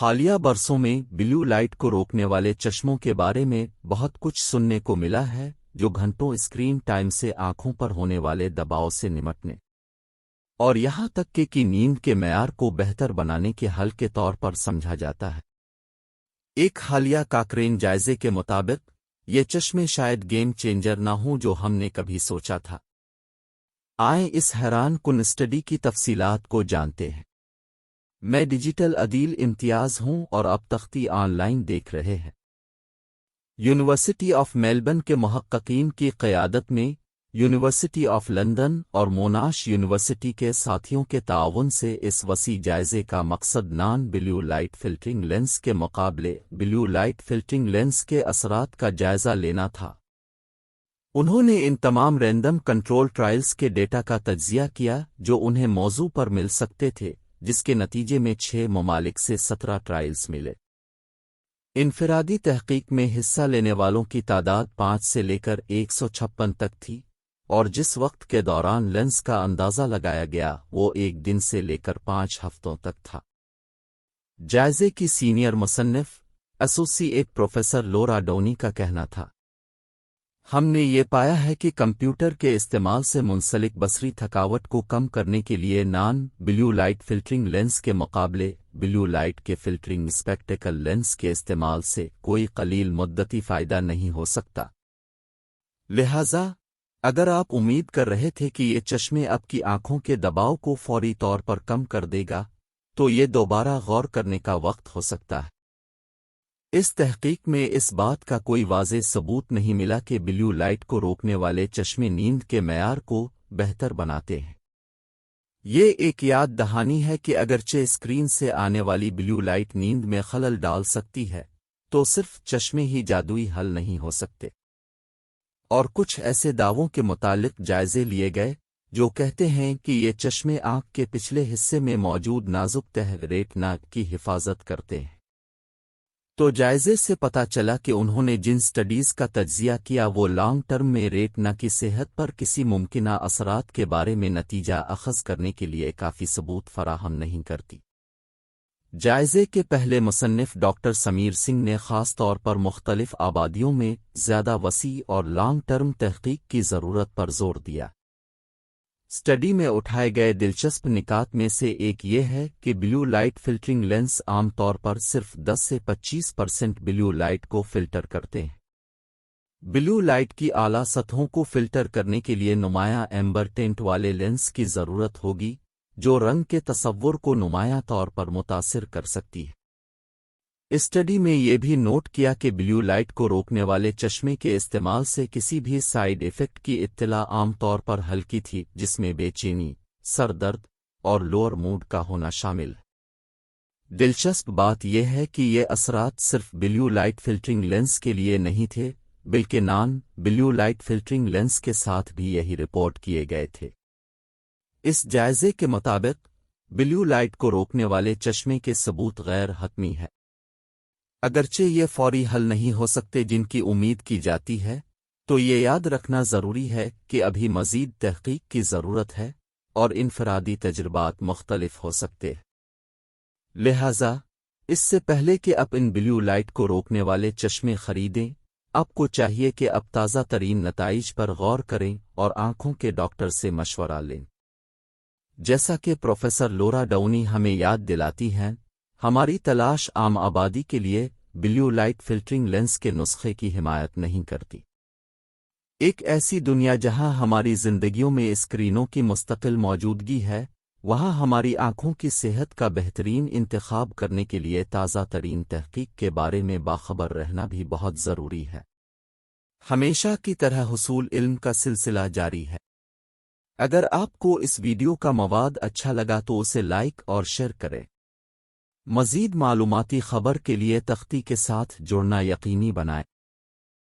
حالیہ برسوں میں بلیو لائٹ کو روکنے والے چشموں کے بارے میں بہت کچھ سننے کو ملا ہے جو گھنٹوں اسکرین ٹائم سے آنکھوں پر ہونے والے دباؤ سے نمٹنے اور یہاں تک کہ نیند کے معیار کو بہتر بنانے کے حل کے طور پر سمجھا جاتا ہے۔ ایک حالیہ کاکرین جائزے کے مطابق یہ چشمے شاید گیم چینجر نہ ہوں جو ہم نے کبھی سوچا تھا۔ آئیں اس حیران کن اسٹڈی کی تفصیلات کو جانتے ہیں۔ میں ڈیجیٹل عدیل امتیاز ہوں اور اب تختی آن لائن دیکھ رہے ہیں۔ یونیورسٹی آف میلبرن کے محققین کی قیادت میں یونیورسٹی آف لندن اور موناش یونیورسٹی کے ساتھیوں کے تعاون سے اس وسیع جائزے کا مقصد non blue light filtering lens کے مقابلے بلیو لائٹ فلٹرنگ لینس کے اثرات کا جائزہ لینا تھا۔ انہوں نے ان تمام رینڈم کنٹرول ٹرائلز کے ڈیٹا کا تجزیہ کیا جو انہیں موضوع پر مل سکتے تھے، جس کے نتیجے میں 6 ممالک سے 17 ٹرائلز ملے۔ انفرادی تحقیق میں حصہ لینے والوں کی تعداد 5 سے لے کر 156 تک تھی، اور جس وقت کے دوران لینس کا اندازہ لگایا گیا وہ 1 دن سے لے کر 5 ہفتوں تک تھا۔ جائزے کی سینئر مصنف ایسوسی ایٹ پروفیسر لورا ڈونی کا کہنا تھا، ہم نے یہ پایا ہے کہ کمپیوٹر کے استعمال سے منسلک بصری تھکاوٹ کو کم کرنے کے لیے non blue light filtering lens کے مقابلے بلیو لائٹ کے فلٹرنگ اسپیکٹیکل لینس کے استعمال سے کوئی قلیل مدتی فائدہ نہیں ہو سکتا۔ لہذا اگر آپ امید کر رہے تھے کہ یہ چشمے آپ کی آنکھوں کے دباؤ کو فوری طور پر کم کر دے گا تو یہ دوبارہ غور کرنے کا وقت ہو سکتا ہے۔ اس تحقیق میں اس بات کا کوئی واضح ثبوت نہیں ملا کہ بلیو لائٹ کو روکنے والے چشمے نیند کے معیار کو بہتر بناتے ہیں۔ یہ ایک یاد دہانی ہے کہ اگرچہ اسکرین سے آنے والی بلیو لائٹ نیند میں خلل ڈال سکتی ہے، تو صرف چشمے ہی جادوئی حل نہیں ہو سکتے۔ اور کچھ ایسے دعووں کے متعلق جائزے لیے گئے جو کہتے ہیں کہ یہ چشمے آنکھ کے پچھلے حصے میں موجود نازک تہ ریٹنا کی حفاظت کرتے ہیں۔ تو جائزے سے پتہ چلا کہ انہوں نے جن سٹڈیز کا تجزیہ کیا وہ لانگ ٹرم میں ریٹنا کی صحت پر کسی ممکنہ اثرات کے بارے میں نتیجہ اخذ کرنے کے لیے کافی ثبوت فراہم نہیں کرتی۔ جائزے کے پہلے مصنف ڈاکٹر سمیر سنگھ نے خاص طور پر مختلف آبادیوں میں زیادہ وسیع اور لانگ ٹرم تحقیق کی ضرورت پر زور دیا۔ اسٹڈی میں اٹھائے گئے دلچسپ نکات میں سے ایک یہ ہے کہ بلیو لائٹ فلٹرنگ لینس عام طور پر صرف 10 سے 25% بلیو لائٹ کو فلٹر کرتے ہیں۔ بلیو لائٹ کی اعلیٰ سطحوں کو فلٹر کرنے کے لیے نمایاں ایمبر ٹینٹ والے لینس کی ضرورت ہوگی جو رنگ کے تصور کو نمایاں طور پر متاثر کر سکتی ہے۔ اسٹڈی میں یہ بھی نوٹ کیا کہ بلیو لائٹ کو روکنے والے چشمے کے استعمال سے کسی بھی سائیڈ ایفیکٹ کی اطلاع عام طور پر ہلکی تھی، جس میں بے چینی، سر درد اور لوور موڈ کا ہونا شامل ہے۔ دلچسپ بات یہ ہے کہ یہ اثرات صرف بلیو لائٹ فلٹرنگ لینس کے لیے نہیں تھے بلکہ non blue light filtering lens کے ساتھ بھی یہی رپورٹ کیے گئے تھے۔ اس جائزے کے مطابق بلیو لائٹ کو روکنے والے چشمے کے ثبوت غیر حتمی ہے۔ اگرچہ یہ فوری حل نہیں ہو سکتے جن کی امید کی جاتی ہے، تو یہ یاد رکھنا ضروری ہے کہ ابھی مزید تحقیق کی ضرورت ہے اور انفرادی تجربات مختلف ہو سکتے ہیں۔ لہذا اس سے پہلے کہ آپ ان بلیو لائٹ کو روکنے والے چشمے خریدیں، آپ کو چاہیے کہ آپ تازہ ترین نتائج پر غور کریں اور آنکھوں کے ڈاکٹر سے مشورہ لیں۔ جیسا کہ پروفیسر لورا ڈونی ہمیں یاد دلاتی ہیں، ہماری تلاش عام آبادی کے لیے بلیو لائٹ فلٹرنگ لینس کے نسخے کی حمایت نہیں کرتی۔ ایک ایسی دنیا جہاں ہماری زندگیوں میں اسکرینوں کی مستقل موجودگی ہے، وہاں ہماری آنکھوں کی صحت کا بہترین انتخاب کرنے کے لیے تازہ ترین تحقیق کے بارے میں باخبر رہنا بھی بہت ضروری ہے۔ ہمیشہ کی طرح حصول علم کا سلسلہ جاری ہے۔ اگر آپ کو اس ویڈیو کا مواد اچھا لگا تو اسے لائک اور شیئر کریں۔ مزید معلوماتی خبر کے لیے تختی کے ساتھ جڑنا یقینی بنائیں۔